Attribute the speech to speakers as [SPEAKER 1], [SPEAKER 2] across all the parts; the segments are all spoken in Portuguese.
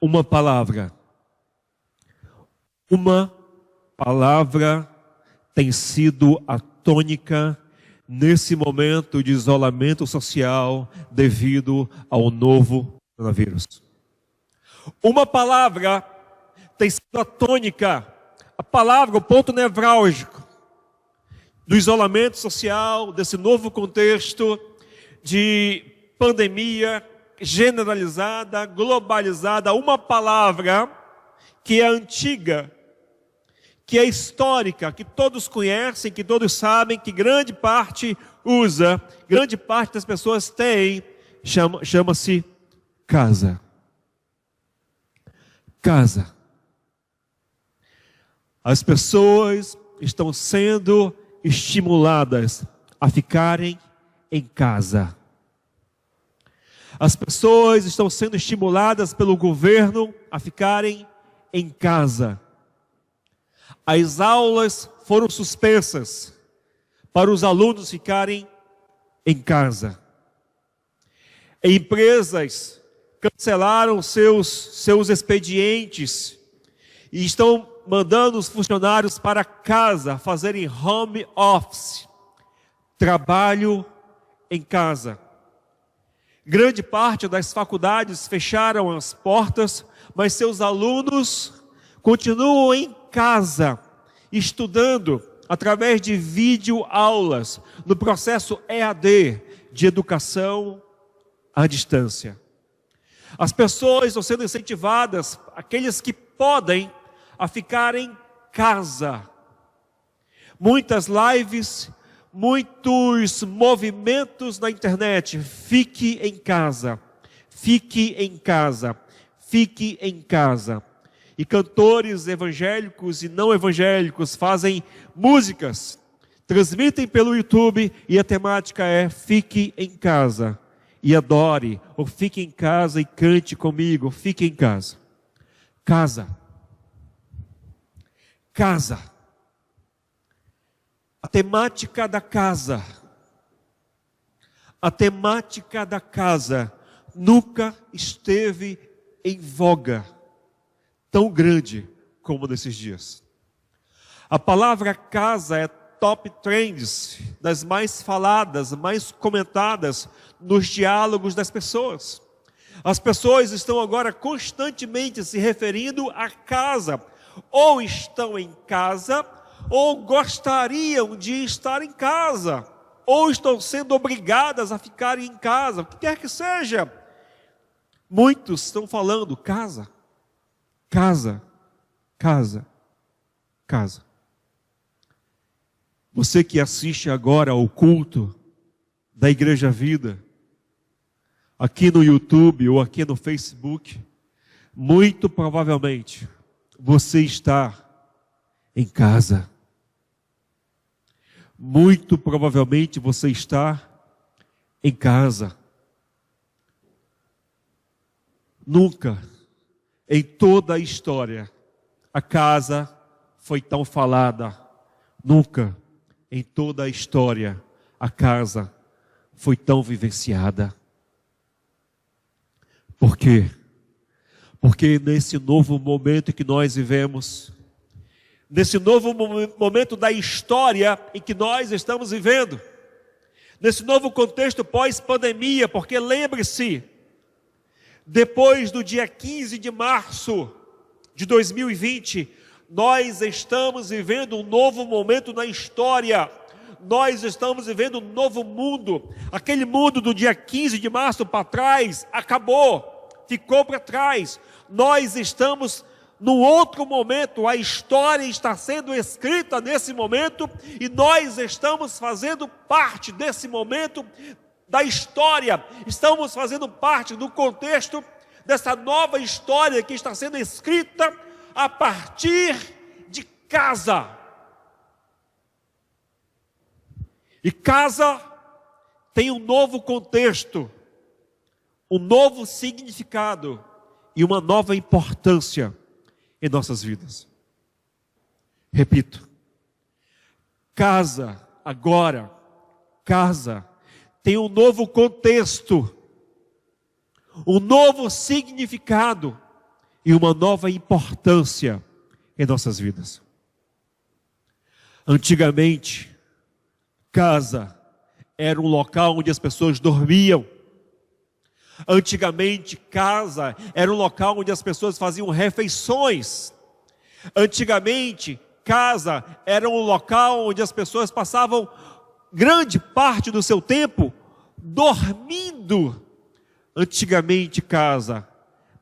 [SPEAKER 1] Uma palavra. Uma palavra tem sido a tônica nesse momento de isolamento social devido ao novo coronavírus. Uma palavra tem sido a tônica, a palavra, o ponto nevrálgico do isolamento social, desse novo contexto de pandemia generalizada, globalizada. Uma palavra que é antiga, que é histórica, que todos conhecem, que todos sabem, que grande parte usa, grande parte das pessoas tem, chama-se casa. Casa. As pessoas estão sendo estimuladas a ficarem em casa. As pessoas estão sendo estimuladas pelo governo a ficarem em casa. As aulas foram suspensas para os alunos ficarem em casa. Empresas cancelaram seus expedientes e estão mandando os funcionários para casa fazerem home office, trabalho em casa. Grande parte das faculdades fecharam as portas, mas seus alunos continuam em casa, estudando através de videoaulas, no processo EAD, de educação à distância. As pessoas estão sendo incentivadas, aqueles que podem, a ficar em casa. Muitas lives, muitos movimentos na internet. Fique em casa, fique em casa, fique em casa. E cantores evangélicos e não evangélicos fazem músicas, transmitem pelo YouTube e a temática é fique em casa e adore, ou fique em casa e cante comigo, fique em casa. Casa. Casa. A temática da casa. A temática da casa nunca esteve em voga tão grande como nesses dias. A palavra casa é top trends, das mais faladas, mais comentadas nos diálogos das pessoas. As pessoas estão agora constantemente se referindo à casa. Ou estão em casa, ou gostariam de estar em casa, ou estão sendo obrigadas a ficarem em casa, o que quer que seja. Muitos estão falando casa, casa, casa, casa. Você que assiste agora ao culto da Igreja Vida, aqui no YouTube ou aqui no Facebook, muito provavelmente você está em casa. Muito provavelmente você está em casa. Nunca em toda a história a casa foi tão falada. Nunca em toda a história a casa foi tão vivenciada. Por quê? Porque nesse novo momento que nós vivemos, nesse novo momento da história em que nós estamos vivendo, nesse novo contexto pós-pandemia, porque lembre-se, depois do dia 15 de março de 2020, nós estamos vivendo um novo momento na história. Nós estamos vivendo um novo mundo. Aquele mundo do dia 15 de março para trás acabou, ficou para trás. Nós estamos num outro momento, a história está sendo escrita nesse momento e nós estamos fazendo parte desse momento da história. Estamos fazendo parte do contexto dessa nova história que está sendo escrita a partir de casa. E casa tem um novo contexto, um novo significado e uma nova importância em nossas vidas. Repito, casa agora, casa tem um novo contexto, um novo significado e uma nova importância em nossas vidas. Antigamente, casa era um local onde as pessoas dormiam. Antigamente, casa era um local onde as pessoas faziam refeições. Antigamente, casa era um local onde as pessoas passavam grande parte do seu tempo dormindo. Antigamente, casa,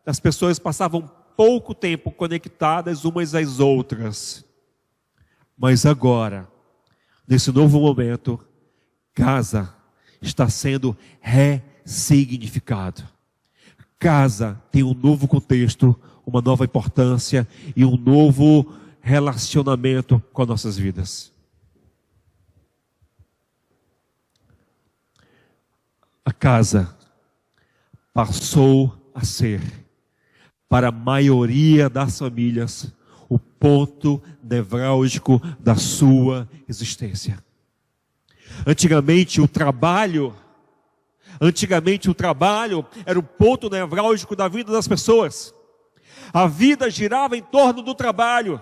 [SPEAKER 1] as pessoas passavam pouco tempo conectadas umas às outras. Mas agora, nesse novo momento, casa está sendo ressignificado. Casa tem um novo contexto, uma nova importância e um novo relacionamento com as nossas vidas. A casa passou a ser, para a maioria das famílias, o ponto nevrálgico da sua existência. Antigamente o trabalho era o ponto nevrálgico da vida das pessoas. A vida girava em torno do trabalho.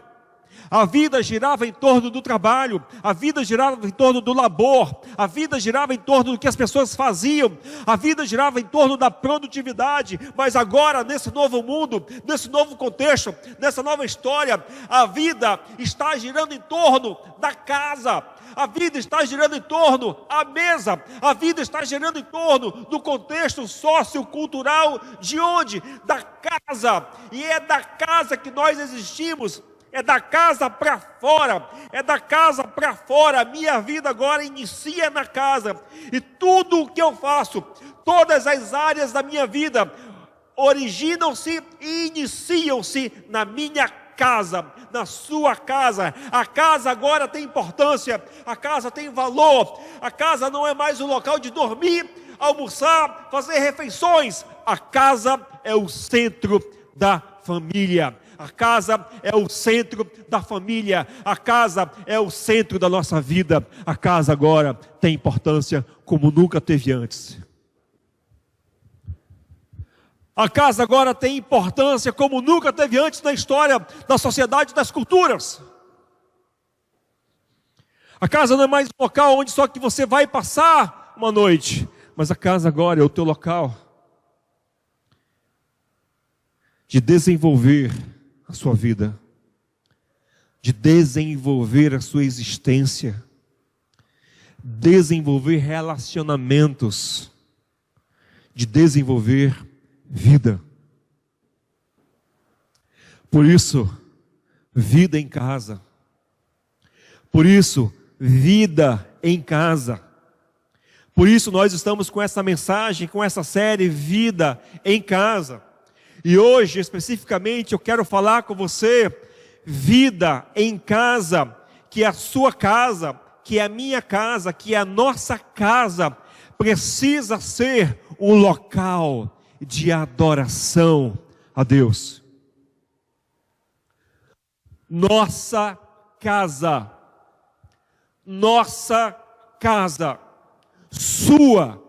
[SPEAKER 1] A vida girava em torno do trabalho, a vida girava em torno do labor, a vida girava em torno do que as pessoas faziam, a vida girava em torno da produtividade. Mas agora, nesse novo mundo, nesse novo contexto, nessa nova história, a vida está girando em torno da casa. A vida está girando em torno da mesa. A vida está girando em torno do contexto sociocultural de onde? Da casa. E é da casa que nós existimos. É da casa para fora, é da casa para fora. A minha vida agora inicia na casa. E tudo o que eu faço, todas as áreas da minha vida, originam-se e iniciam-se na minha casa, na sua casa. A casa agora tem importância, a casa tem valor. A casa não é mais um local de dormir, almoçar, fazer refeições. A casa é o centro da família. A casa é o centro da família. A casa é o centro da nossa vida. A casa agora tem importância como nunca teve antes. A casa agora tem importância como nunca teve antes na história da sociedade e das culturas. A casa não é mais um local onde só que você vai passar uma noite, mas a casa agora é o teu local de desenvolver a sua vida, de desenvolver a sua existência, desenvolver relacionamentos, de desenvolver vida. Por isso, vida em casa. Por isso, vida em casa. Por isso nós estamos com essa mensagem, com essa série Vida em Casa. E hoje, especificamente, eu quero falar com você, vida em casa, que é a sua casa, que é a minha casa, que é a nossa casa, precisa ser um local de adoração a Deus. Nossa casa, sua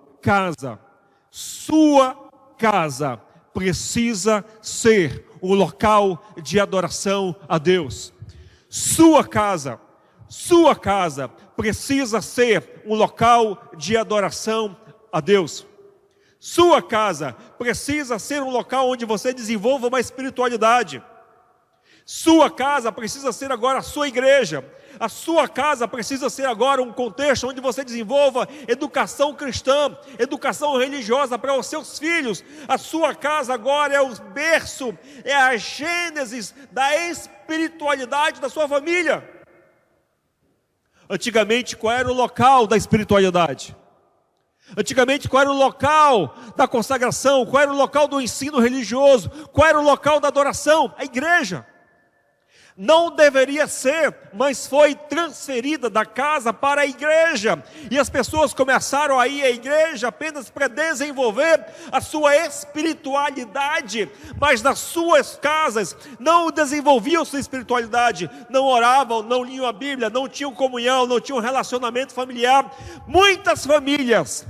[SPEAKER 1] casa, precisa ser um local de adoração a Deus. Sua casa precisa ser um local de adoração a Deus. Sua casa precisa ser um local onde você desenvolva uma espiritualidade. Sua casa precisa ser agora a sua igreja. A sua casa precisa ser agora um contexto onde você desenvolva educação cristã, educação religiosa para os seus filhos. A sua casa agora é o berço, é a gênese da espiritualidade da sua família. Antigamente, qual era o local da espiritualidade? Antigamente, qual era o local da consagração? Qual era o local do ensino religioso? Qual era o local da adoração? A igreja. Não deveria ser, mas foi transferida da casa para a igreja. E as pessoas começaram a ir à igreja apenas para desenvolver a sua espiritualidade. Mas nas suas casas não desenvolviam sua espiritualidade. Não oravam, não liam a Bíblia, não tinham comunhão, não tinham relacionamento familiar. Muitas famílias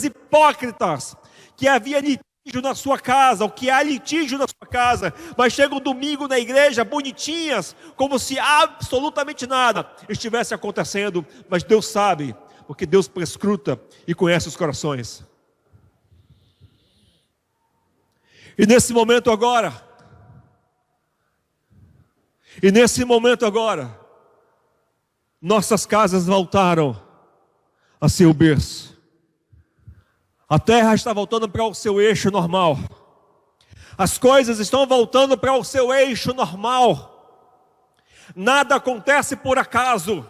[SPEAKER 1] hipócritas, que havia litígio na sua casa, o que há litígio na sua casa, mas chega um domingo na igreja, bonitinhas, como se absolutamente nada estivesse acontecendo, mas Deus sabe, porque Deus prescruta e conhece os corações. E nesse momento agora, nossas casas voltaram a ser o berço. A terra está voltando para o seu eixo normal. As coisas estão voltando para o seu eixo normal. Nada acontece por acaso.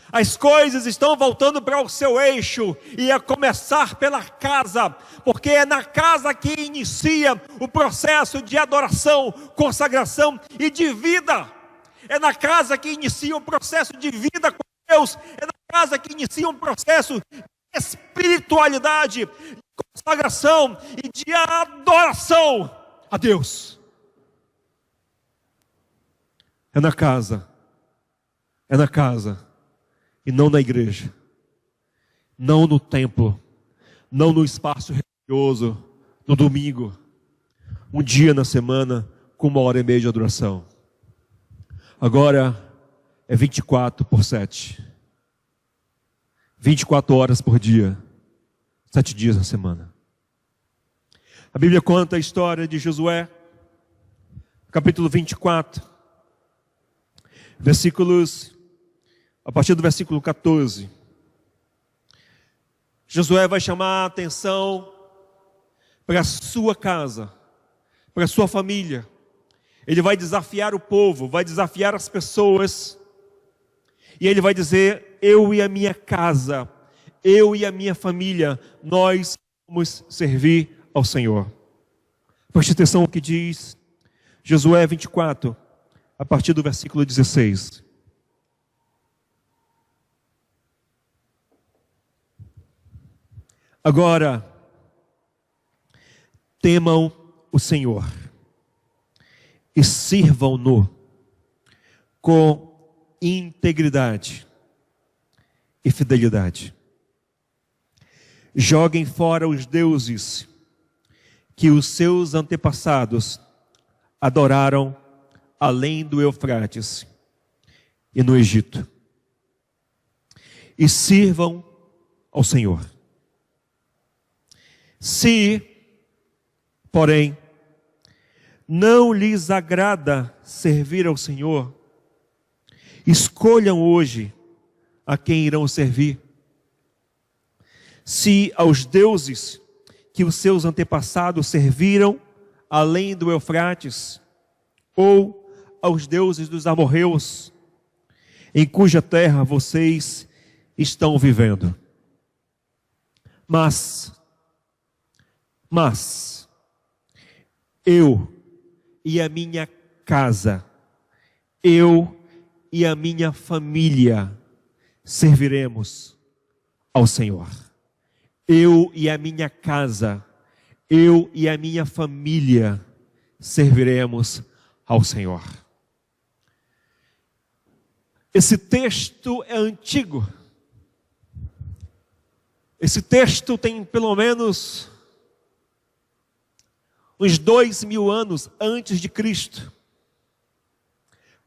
[SPEAKER 1] As coisas estão voltando para o seu eixo, e a começar pela casa, porque é na casa que inicia o processo de adoração, consagração e de vida. É na casa que inicia o processo de vida com Deus. É na casa que inicia um processo de espiritualidade, de consagração e de adoração a Deus. É na casa e não na igreja, não no templo, não no espaço religioso, no domingo, um dia na semana com 1h30 de adoração. Agora é 24/7, 24 horas por dia, 7 dias na semana. A Bíblia conta a história de Josué, capítulo 24, a partir do versículo 14. Josué vai chamar a atenção para a sua casa, para a sua família. Ele vai desafiar o povo, vai desafiar as pessoas, e ele vai dizer: eu e a minha casa, eu e a minha família, nós vamos servir ao Senhor. Preste atenção no que diz Josué 24, a partir do versículo 16. Agora, temam o Senhor e sirvam-no com integridade e fidelidade. Joguem fora os deuses que os seus antepassados adoraram além do Eufrates e no Egito, e sirvam ao Senhor. Se, porém, não lhes agrada servir ao Senhor, escolham hoje a quem irão servir. Se aos deuses que os seus antepassados serviram além do Eufrates, ou aos deuses dos amorreus, em cuja terra vocês estão vivendo. Mas eu e a minha casa, eu e a minha família serviremos ao Senhor. Eu e a minha casa, eu e a minha família serviremos ao Senhor. Esse texto é antigo. Esse texto tem pelo menos uns 2.000 anos antes de Cristo.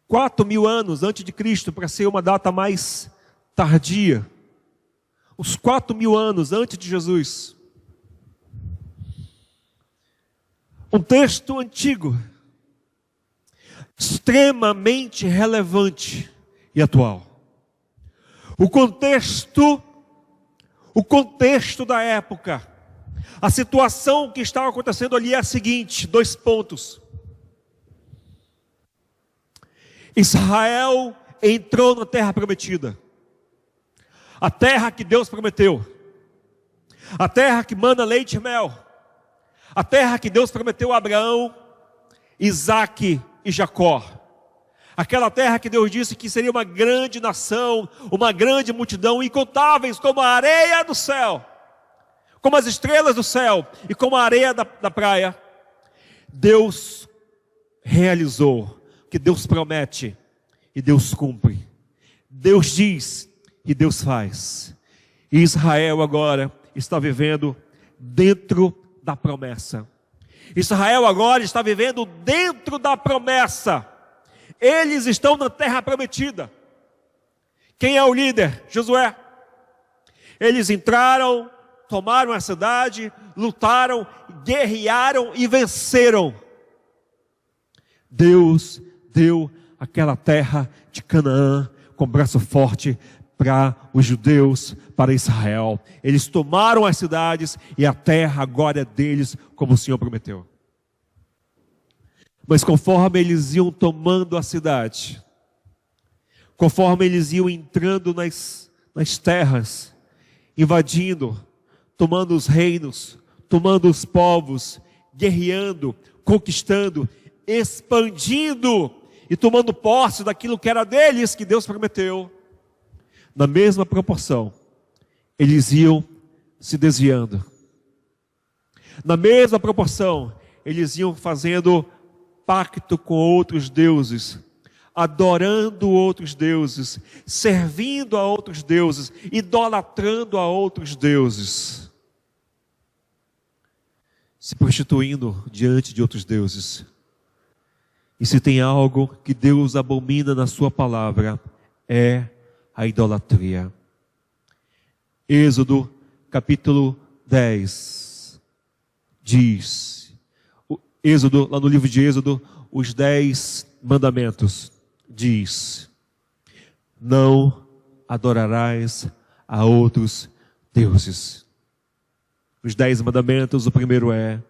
[SPEAKER 1] 4.000 anos antes de Cristo, para ser uma data mais tardia. Uns 4.000 anos antes de Jesus. Um texto antigo, extremamente relevante e atual. O contexto da época, a situação que estava acontecendo ali é a seguinte: 2 pontos. Israel entrou na terra prometida, a terra que Deus prometeu, a terra que mana leite e mel, a terra que Deus prometeu a Abraão, Isaque e Jacó, aquela terra que Deus disse que seria uma grande nação, uma grande multidão, incontáveis como a areia do céu, como as estrelas do céu e como a areia da praia. Deus realizou o que Deus promete e Deus cumpre. Deus diz e Deus faz. E Israel agora está vivendo dentro da promessa. Israel agora está vivendo dentro da promessa. Eles estão na terra prometida. Quem é o líder? Josué. Eles entraram, tomaram a cidade, lutaram, guerrearam e venceram. Deus deu aquela terra de Canaã com braço forte para os judeus, para Israel. Eles tomaram as cidades e a terra agora é deles, como o Senhor prometeu. Mas conforme eles iam tomando a cidade, conforme eles iam entrando nas terras, invadindo, tomando os reinos, tomando os povos, guerreando, conquistando, expandindo e tomando posse daquilo que era deles, que Deus prometeu, na mesma proporção, eles iam se desviando. Na mesma proporção, eles iam fazendo pacto com outros deuses, adorando outros deuses, servindo a outros deuses, idolatrando a outros deuses, se prostituindo diante de outros deuses. E se tem algo que Deus abomina na sua palavra, é a idolatria. Êxodo capítulo 10 diz, Êxodo, lá no livro de Êxodo, os 10 mandamentos, diz: não adorarás a outros deuses. Os 10 mandamentos, o primeiro é: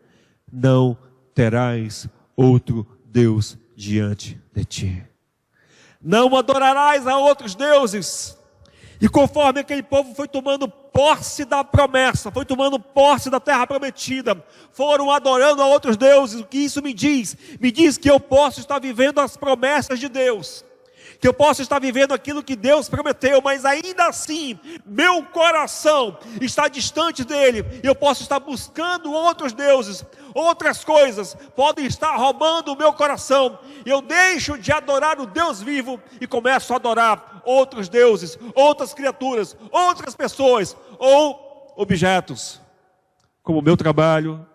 [SPEAKER 1] não terás outro Deus diante de ti. Não adorarás a outros deuses. E conforme aquele povo foi tomando posse da promessa, foi tomando posse da terra prometida, foram adorando a outros deuses. O que isso me diz? Me diz que eu posso estar vivendo as promessas de Deus, que eu posso estar vivendo aquilo que Deus prometeu, mas ainda assim, meu coração está distante dele. Eu posso estar buscando outros deuses, outras coisas podem estar roubando o meu coração. Eu deixo de adorar o Deus vivo e começo a adorar outros deuses, outras criaturas, outras pessoas ou objetos, como o meu trabalho,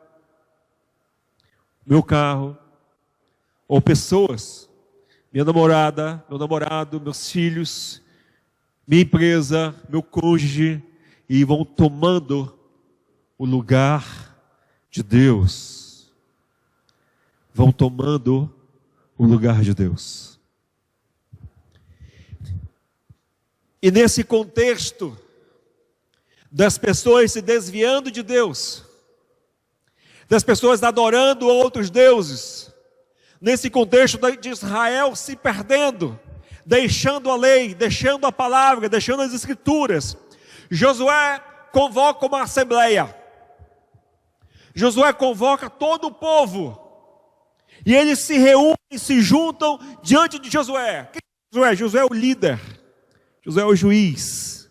[SPEAKER 1] meu carro, ou pessoas, minha namorada, meu namorado, meus filhos, minha empresa, meu cônjuge, e vão tomando o lugar de Deus. Vão tomando o lugar de Deus. E nesse contexto das pessoas se desviando de Deus, das pessoas adorando outros deuses, nesse contexto de Israel se perdendo, deixando a lei, deixando a palavra, deixando as escrituras, Josué convoca uma assembleia. Josué convoca todo o povo. E eles se reúnem, se juntam diante de Josué. Quem é Josué? Josué é o líder. Josué é o juiz.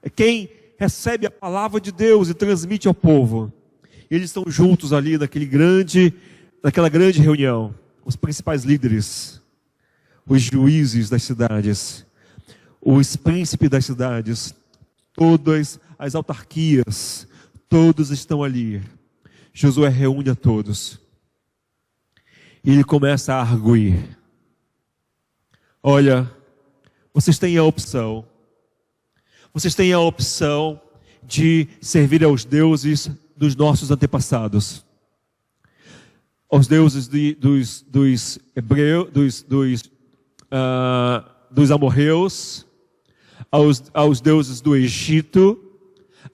[SPEAKER 1] É quem recebe a palavra de Deus e transmite ao povo. E eles estão juntos ali naquela grande reunião. Os principais líderes, os juízes das cidades, os príncipes das cidades, todas as autarquias, todos estão ali. Josué reúne a todos. E ele começa a arguir. Olha, vocês têm a opção. Vocês têm a opção de servir aos deuses dos nossos antepassados. Aos deuses dos hebreus, dos amorreus, aos deuses do Egito,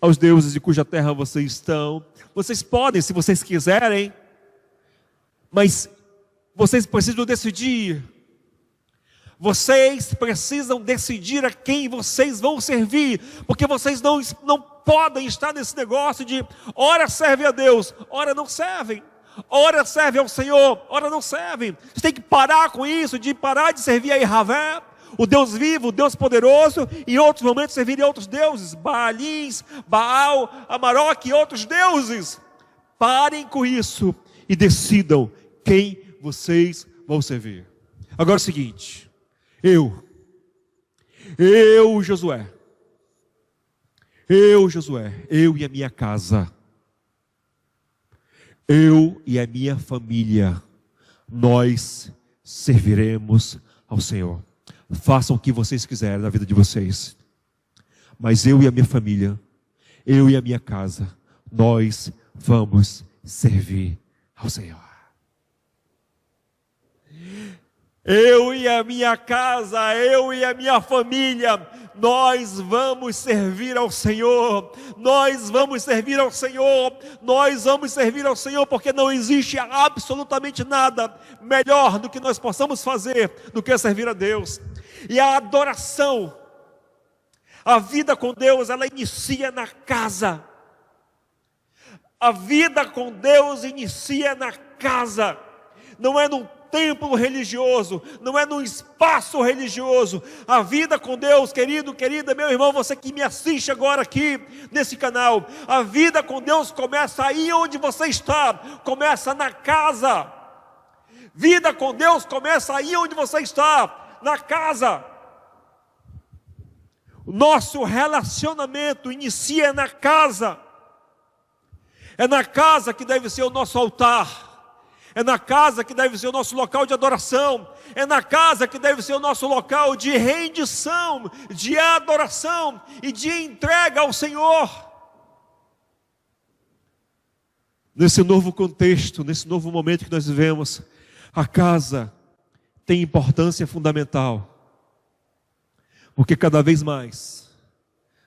[SPEAKER 1] aos deuses de cuja terra vocês estão. Vocês podem, se vocês quiserem, mas vocês precisam decidir. Vocês precisam decidir a quem vocês vão servir, porque vocês não podem estar nesse negócio de ora serve a Deus, ora não servem. Ora serve ao Senhor, ora não servem. Você tem que parar com isso, de parar de servir a Yahvé, o Deus vivo, o Deus poderoso, e em outros momentos servir a outros deuses, Baalins, Baal, Amaroque e outros deuses. Parem com isso e decidam quem vocês vão servir. Agora é o seguinte, eu, Josué, eu e a minha casa, eu e a minha família, nós serviremos ao Senhor. Façam o que vocês quiserem na vida de vocês, mas eu e a minha família, eu e a minha casa, nós vamos servir ao Senhor. Eu e a minha casa, eu e a minha família, nós vamos servir ao Senhor, nós vamos servir ao Senhor, nós vamos servir ao Senhor, porque não existe absolutamente nada melhor do que nós possamos fazer do que servir a Deus. E a adoração, a vida com Deus, ela inicia na casa. A vida com Deus inicia na casa, não é num templo religioso, não é num espaço religioso. A vida com Deus, querido, querida, meu irmão, você que me assiste agora aqui nesse canal, a vida com Deus começa aí onde você está, começa na casa. Vida com Deus começa aí onde você está, na casa. O nosso relacionamento inicia na casa. É na casa que deve ser o nosso altar. É na casa que deve ser o nosso local de adoração. É na casa que deve ser o nosso local de rendição, de adoração e de entrega ao Senhor. Nesse novo contexto, nesse novo momento que nós vivemos, a casa tem importância fundamental. Porque cada vez mais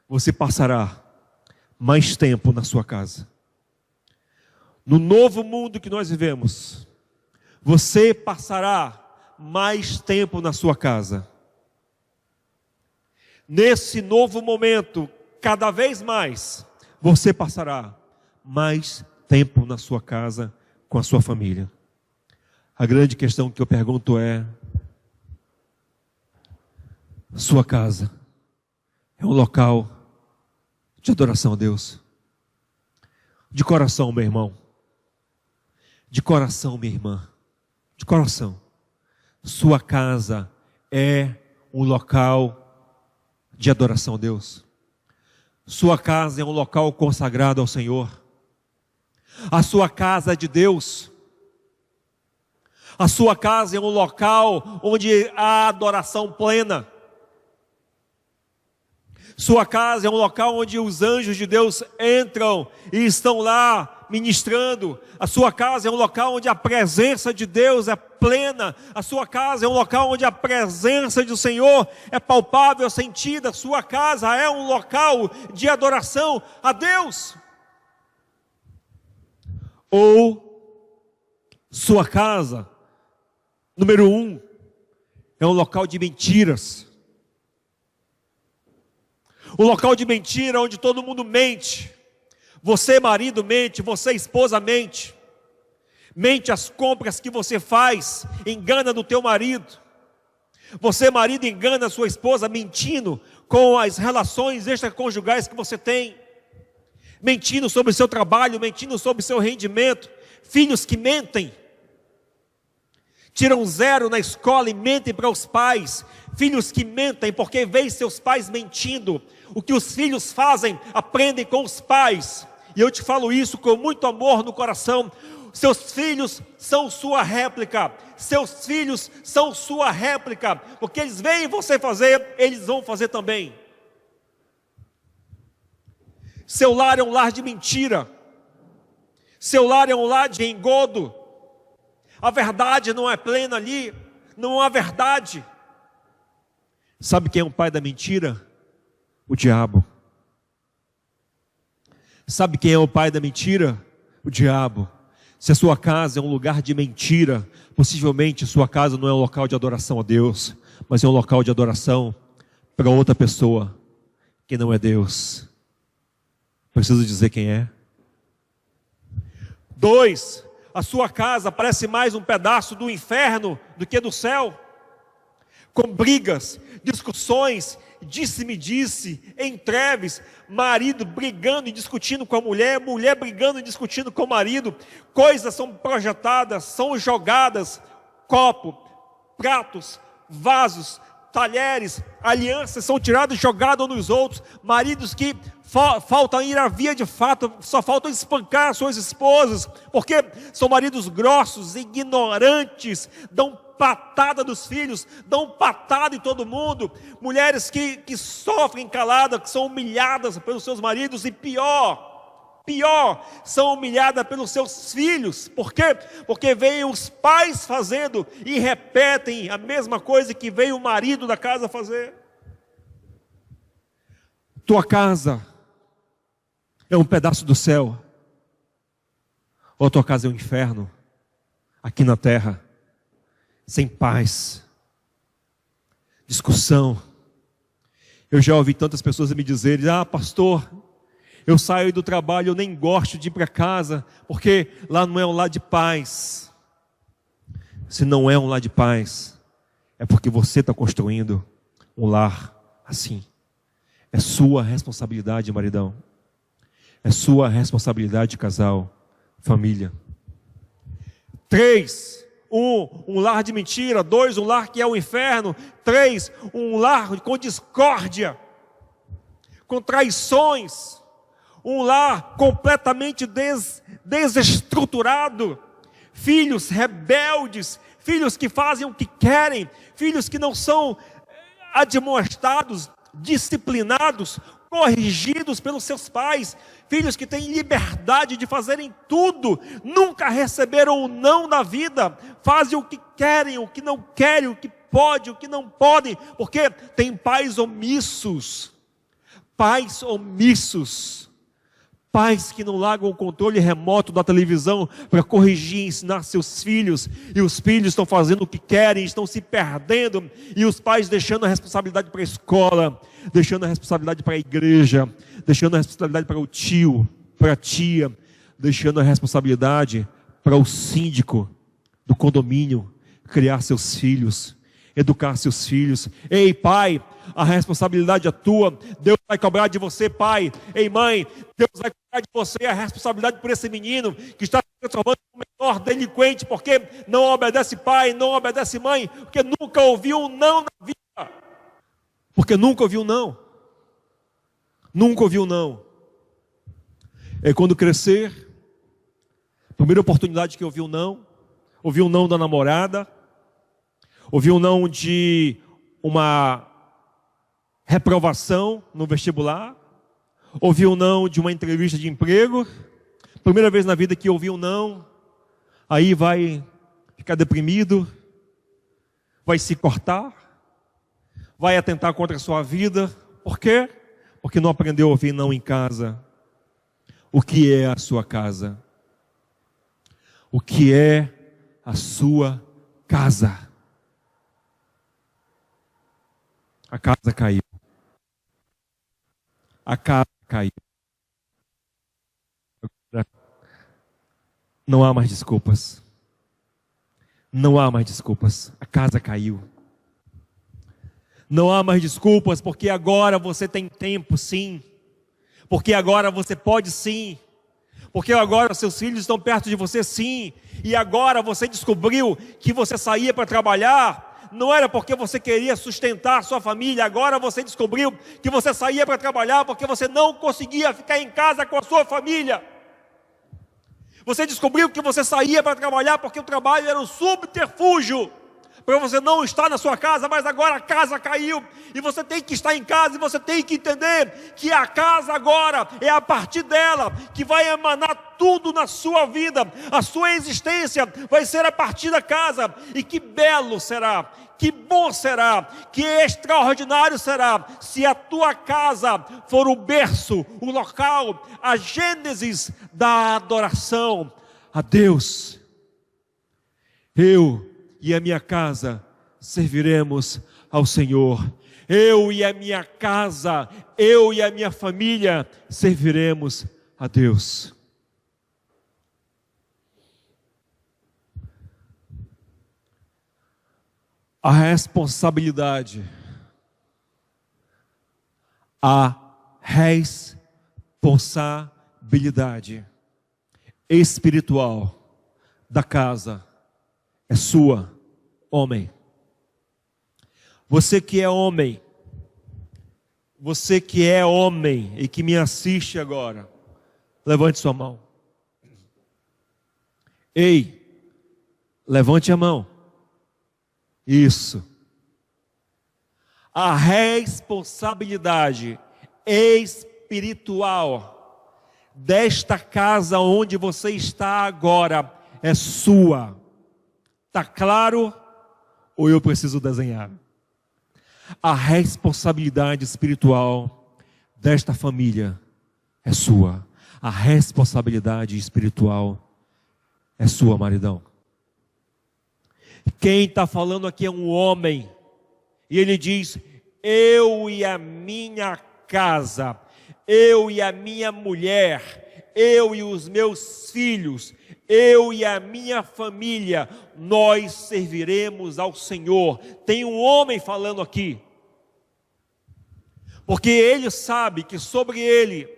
[SPEAKER 1] você passará mais tempo na sua casa. No novo mundo que nós vivemos, você passará mais tempo na sua casa. Nesse novo momento, cada vez mais, você passará mais tempo na sua casa com a sua família. A grande questão que eu pergunto é: sua casa é um local de adoração a Deus? De coração, meu irmão. De coração, minha irmã, de coração, sua casa é um local de adoração a Deus? Sua casa é um local consagrado ao Senhor? A sua casa é de Deus? A sua casa é um local onde há adoração plena? Sua casa é um local onde os anjos de Deus entram e estão lá ministrando. A sua casa é um local onde a presença de Deus é plena. A sua casa é um local onde a presença do Senhor é palpável, sentida. A sua casa é um local de adoração a Deus? Ou sua casa, número 1, é um local de mentiras? Um local de mentira onde todo mundo mente. Você, marido, mente. Você, esposa, mente. Mente as compras que você faz. Engana do teu marido. Você, marido, engana a sua esposa mentindo com as relações extraconjugais que você tem. Mentindo sobre o seu trabalho. Mentindo sobre o seu rendimento. Filhos que mentem. Tiram 0 na escola e mentem para os pais. Filhos que mentem porque veem seus pais mentindo. O que os filhos fazem, aprendem com os pais. E eu te falo isso com muito amor no coração. Seus filhos são sua réplica. Seus filhos são sua réplica. Porque eles veem você fazer, eles vão fazer também. Seu lar é um lar de mentira. Seu lar é um lar de engodo. A verdade não é plena ali. Não há verdade. Sabe quem é o pai da mentira? O diabo. Sabe quem é o pai da mentira? O diabo. Se a sua casa é um lugar de mentira, possivelmente sua casa não é um local de adoração a Deus, mas é um local de adoração para outra pessoa que não é Deus. Preciso dizer quem é. 2, a sua casa parece mais um pedaço do inferno do que do céu, com brigas, discussões, disse-me-disse, entreves, marido brigando e discutindo com a mulher, mulher brigando e discutindo com o marido, coisas são projetadas, são jogadas, copo, pratos, vasos, talheres, alianças são tiradas e jogadas uns nos outros, maridos que faltam ir à via de fato, só faltam espancar suas esposas, porque são maridos grossos, ignorantes, dão patada dos filhos, dão patada em todo mundo. Mulheres que sofrem caladas, que são humilhadas pelos seus maridos, e pior, são humilhadas pelos seus filhos. Por quê? Porque veem os pais fazendo e repetem a mesma coisa que veio o marido da casa fazer. Tua casa é um pedaço do céu, ou tua casa é um inferno, aqui na terra, sem paz, discussão. Eu já ouvi tantas pessoas me dizerem: pastor, eu saio do trabalho, eu nem gosto de ir para casa, porque lá não é um lar de paz. Se não é um lar de paz, é porque você está construindo um lar assim. É sua responsabilidade, maridão. É sua responsabilidade, casal, família. 3, um lar de mentira. 2, um lar que é o inferno. 3, um lar com discórdia, com traições. Um lar completamente desestruturado. Filhos rebeldes, filhos que fazem o que querem, filhos que não são admoestados, disciplinados, corrigidos pelos seus pais, filhos que têm liberdade de fazerem tudo, nunca receberam o não da vida, fazem o que querem, o que não querem, o que pode, o que não podem, porque tem pais omissos, pais que não largam o controle remoto da televisão para corrigir e ensinar seus filhos, e os filhos estão fazendo o que querem, estão se perdendo, e os pais deixando a responsabilidade para a escola, deixando a responsabilidade para a igreja, deixando a responsabilidade para o tio, para a tia, deixando a responsabilidade para o síndico do condomínio, criar seus filhos, educar seus filhos. Ei, pai, a responsabilidade é tua. Deus vai cobrar de você, pai. Ei, mãe, Deus vai cobrar de você a responsabilidade por esse menino que está se transformando em um menor delinquente, porque não obedece pai, não obedece mãe, porque nunca ouviu um não na vida. Porque nunca ouviu um não. Nunca ouviu um não. É quando crescer, primeira oportunidade que ouviu um não da namorada, ouviu um não de uma reprovação no vestibular, ouviu um não de uma entrevista de emprego, primeira vez na vida que ouviu um não, aí vai ficar deprimido, vai se cortar, vai atentar contra a sua vida. Por quê? Porque não aprendeu a ouvir não em casa. O que é a sua casa? O que é a sua casa? A casa caiu. A casa caiu. Não há mais desculpas. Não há mais desculpas. A casa caiu. Não há mais desculpas, porque agora você tem tempo, sim. Porque agora você pode, sim. Porque agora seus filhos estão perto de você, sim. E agora você descobriu que você saía para trabalhar, não era porque você queria sustentar a sua família. Agora você descobriu que você saía para trabalhar porque você não conseguia ficar em casa com a sua família. Você descobriu que você saía para trabalhar porque o trabalho era um subterfúgio para você não estar na sua casa, mas agora a casa caiu, e você tem que estar em casa, e você tem que entender que a casa agora é a partir dela que vai emanar tudo na sua vida. A sua existência vai ser a partir da casa. E que belo será, que bom será, que extraordinário será se a tua casa for o berço, o local, a gênesis da adoração a Deus. Eu e a minha casa serviremos ao Senhor. Eu e a minha casa, eu e a minha família serviremos a Deus. A responsabilidade espiritual da casa é sua, homem. Você que é homem, Você que é homem e que me assiste agora, levante sua mão. Ei, levante a mão. Isso. A responsabilidade espiritual desta casa onde você está agora é sua. Está claro? Ou eu preciso desenhar? A responsabilidade espiritual desta família é sua. A responsabilidade espiritual é sua, maridão. Quem está falando aqui é um homem. E ele diz: eu e a minha casa, eu e a minha mulher, eu e os meus filhos, eu e a minha família, nós serviremos ao Senhor. Tem um homem falando aqui, porque ele sabe que sobre ele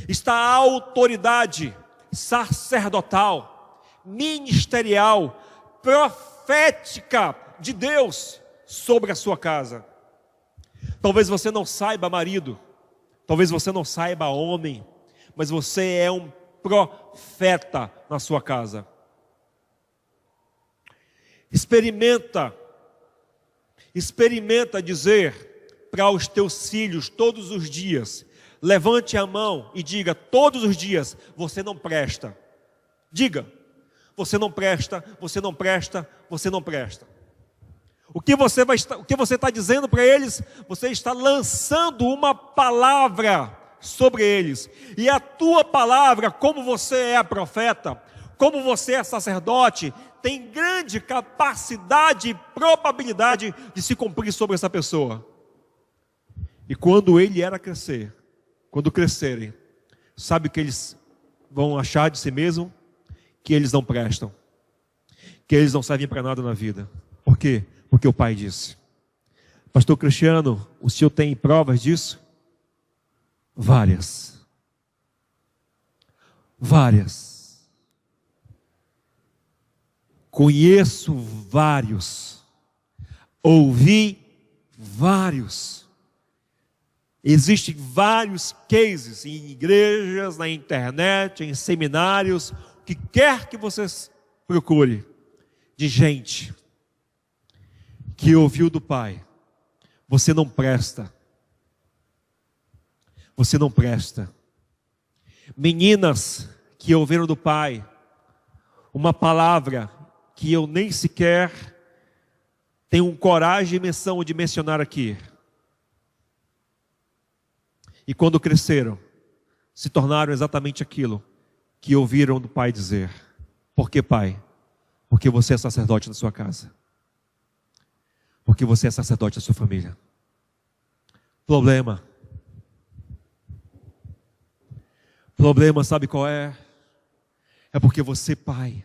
[SPEAKER 1] está a autoridade sacerdotal, ministerial, profética de Deus sobre a sua casa. Talvez você não saiba, marido, talvez você não saiba, homem, mas você é um profeta na sua casa. Experimenta dizer para os teus filhos todos os dias, levante a mão e diga todos os dias: você não presta. Diga: você não presta, você não presta, você não presta. O que você está dizendo para eles? Você está lançando uma palavra sobre eles. E a tua palavra, como você é profeta, como você é sacerdote, tem grande capacidade e probabilidade de se cumprir sobre essa pessoa. E quando ele era crescer, quando crescerem, sabe o que eles vão achar de si mesmo? Que eles não prestam, que eles não servem para nada na vida. Por quê? Porque o pai disse. Pastor Cristiano, o senhor tem provas disso? Várias. Conheço vários. Ouvi vários. Existem vários cases em igrejas, na internet, em seminários, o que quer que você procure, de gente que ouviu do pai: você não presta. Você não presta. Meninas que ouviram do pai uma palavra que eu nem sequer tenho coragem e menção de mencionar aqui. E quando cresceram, se tornaram exatamente aquilo que ouviram do pai dizer. Por que, pai? Porque você é sacerdote da sua casa. Porque você é sacerdote da sua família. Problema, sabe qual é? É porque você, pai.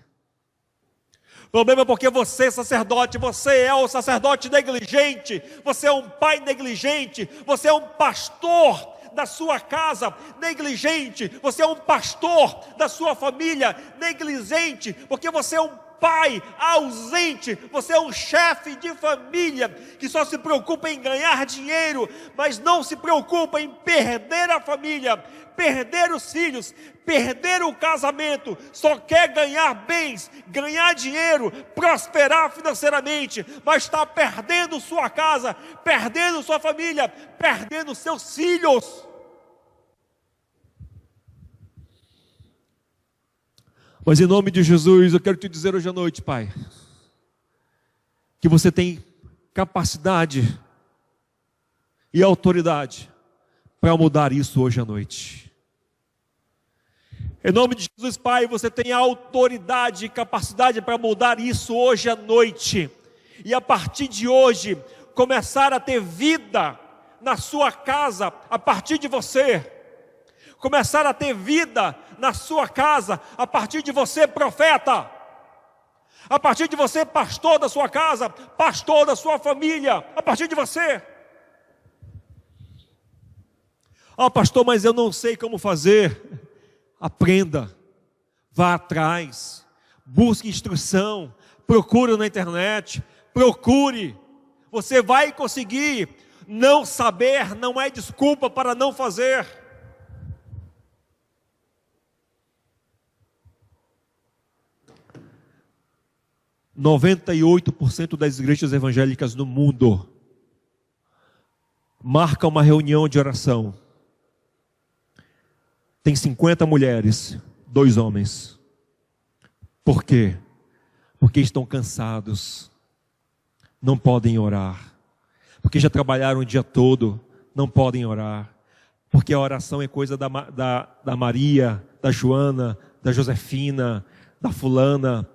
[SPEAKER 1] Problema é porque você é sacerdote, você é o sacerdote negligente, você é um pai negligente, você é um pastor da sua casa negligente, você é um pastor da sua família negligente, porque você é um pai ausente, você é um chefe de família que só se preocupa em ganhar dinheiro, mas não se preocupa em perder a família, perder os filhos, perder o casamento, só quer ganhar bens, ganhar dinheiro, prosperar financeiramente, mas está perdendo sua casa, perdendo sua família, perdendo seus filhos. Mas em nome de Jesus, eu quero te dizer hoje à noite, pai, que você tem capacidade e autoridade para mudar isso hoje à noite. Em nome de Jesus, pai, você tem autoridade e capacidade para mudar isso hoje à noite. E a partir de hoje, começar a ter vida na sua casa, a partir de você. Começar a ter vida na sua casa, a partir de você, profeta. A partir de você, pastor da sua casa, pastor da sua família, a partir de você. Pastor, mas eu não sei como fazer. Aprenda, vá atrás, busque instrução, procure na internet, procure. Você vai conseguir. não saber não é desculpa para não fazer. – 98% das igrejas evangélicas no mundo marcam uma reunião de oração. Tem 50 mulheres, 2 homens. Por quê? Porque estão cansados, não podem orar. Porque já trabalharam o dia todo, não podem orar. Porque a oração é coisa da Maria, da Joana, da Josefina, da fulana.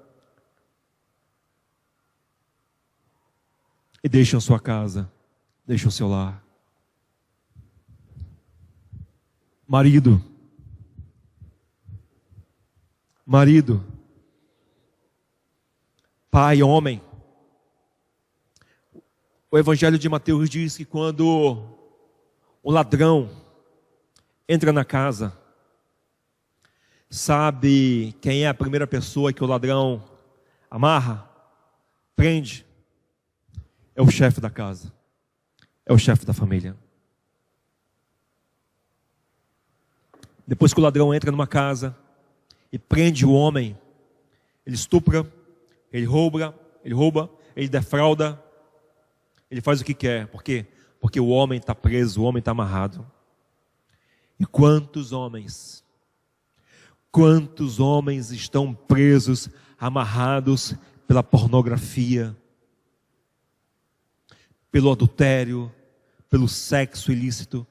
[SPEAKER 1] E deixam sua casa, deixam seu lar. Marido, pai, homem. O Evangelho de Mateus diz que quando o ladrão entra na casa, sabe quem é a primeira pessoa que o ladrão amarra, prende? É o chefe da casa, é o chefe da família. Depois que o ladrão entra numa casa e prende o homem, ele estupra, ele rouba, ele defrauda, ele faz o que quer. Por quê? Porque o homem está preso, o homem está amarrado. E quantos homens estão presos, amarrados pela pornografia, pelo adultério, pelo sexo ilícito,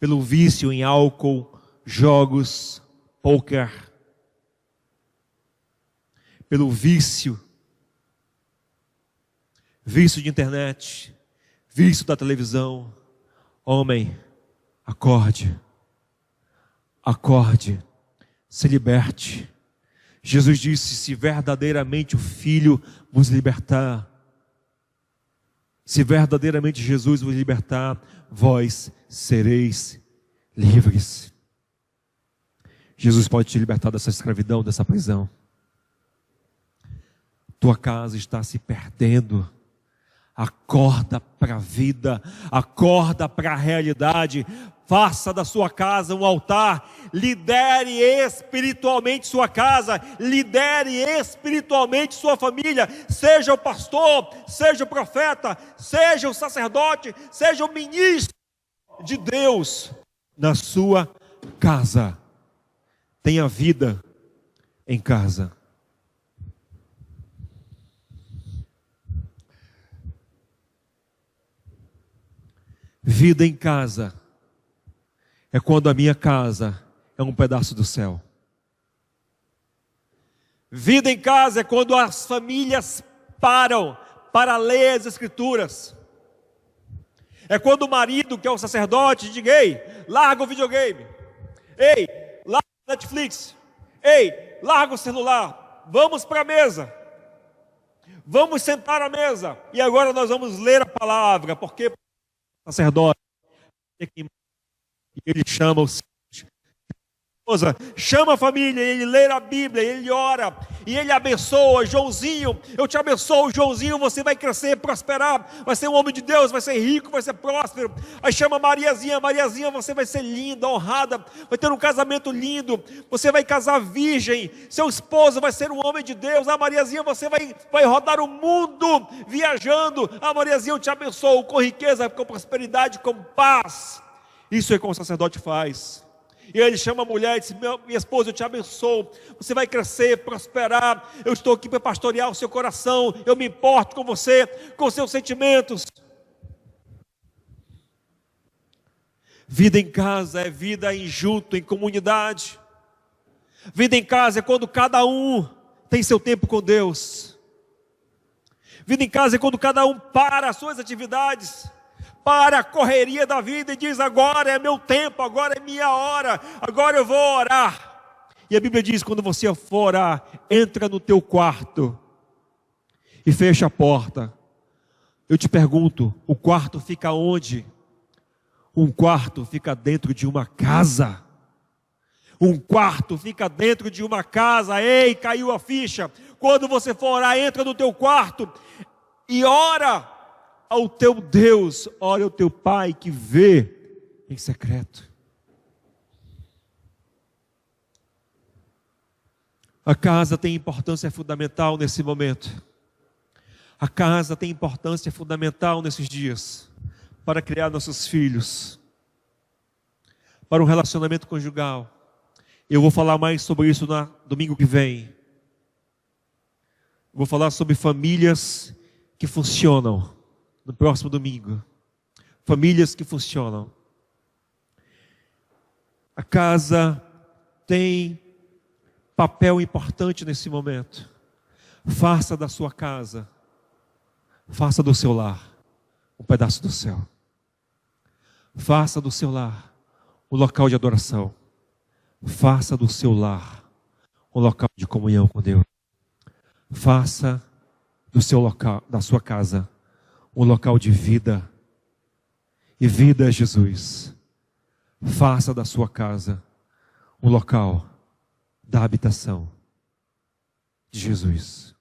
[SPEAKER 1] pelo vício em álcool, jogos, poker, pelo vício de internet, vício da televisão. Homem, acorde, se liberte. Jesus disse: se verdadeiramente o Filho vos libertar, se verdadeiramente Jesus vos libertar, vós sereis livres. Jesus pode te libertar dessa escravidão, dessa prisão. Tua casa está se perdendo. Acorda para a vida, acorda para a realidade. Faça da sua casa um altar. Lidere espiritualmente sua casa. Lidere espiritualmente sua família. Seja o pastor, seja o profeta, seja o sacerdote, seja o ministro de Deus na sua casa. Tenha vida em casa. Vida em casa é quando a minha casa é um pedaço do céu. Vida em casa é quando as famílias param para ler as Escrituras. É quando o marido, que é o sacerdote, diz: ei, larga o videogame. Ei, larga o Netflix. Ei, larga o celular. Vamos para a mesa. Vamos sentar à mesa. E agora nós vamos ler a palavra. Porque sacerdote, e ele chama os esposa, chama a família, ele lê a Bíblia, ele ora, e ele abençoa. Joãozinho, eu te abençoo, Joãozinho, você vai crescer, prosperar, vai ser um homem de Deus, vai ser rico, vai ser próspero. Aí chama Mariazinha, Mariazinha, você vai ser linda, honrada, vai ter um casamento lindo, você vai casar virgem, seu esposo vai ser um homem de Deus. Mariazinha, você vai rodar o mundo viajando. Mariazinha, eu te abençoo com riqueza, com prosperidade, com paz. Isso é como o sacerdote faz. E ele chama a mulher e diz: minha esposa, eu te abençoo, você vai crescer, prosperar, eu estou aqui para pastorear o seu coração, eu me importo com você, com os seus sentimentos. Vida em casa é vida em junto, em comunidade. Vida em casa é quando cada um tem seu tempo com Deus. Vida em casa é quando cada um para as suas atividades, para a correria da vida e diz: agora é meu tempo, agora é minha hora, agora eu vou orar. E a Bíblia diz: quando você for orar, entra no teu quarto e fecha a porta. Eu te pergunto, o quarto fica onde? Um quarto fica dentro de uma casa. Um quarto fica dentro de uma casa. Ei, caiu a ficha. Quando você for orar, entra no teu quarto e ora. ao teu Deus, ore ao teu Pai que vê em secreto. A casa tem importância fundamental nesse momento. A casa tem importância fundamental nesses dias para criar nossos filhos, para um relacionamento conjugal. Eu vou falar mais sobre isso no domingo que vem. Vou falar sobre famílias que funcionam no próximo domingo. Famílias que funcionam. A casa tem papel importante nesse momento. Faça da sua casa, faça do seu lar um pedaço do céu. Faça do seu lar um local de adoração. Faça do seu lar um local de comunhão com Deus. Faça do seu local, da sua casa, um local de vida. E vida é Jesus. Faça da sua casa um local da habitação de Jesus.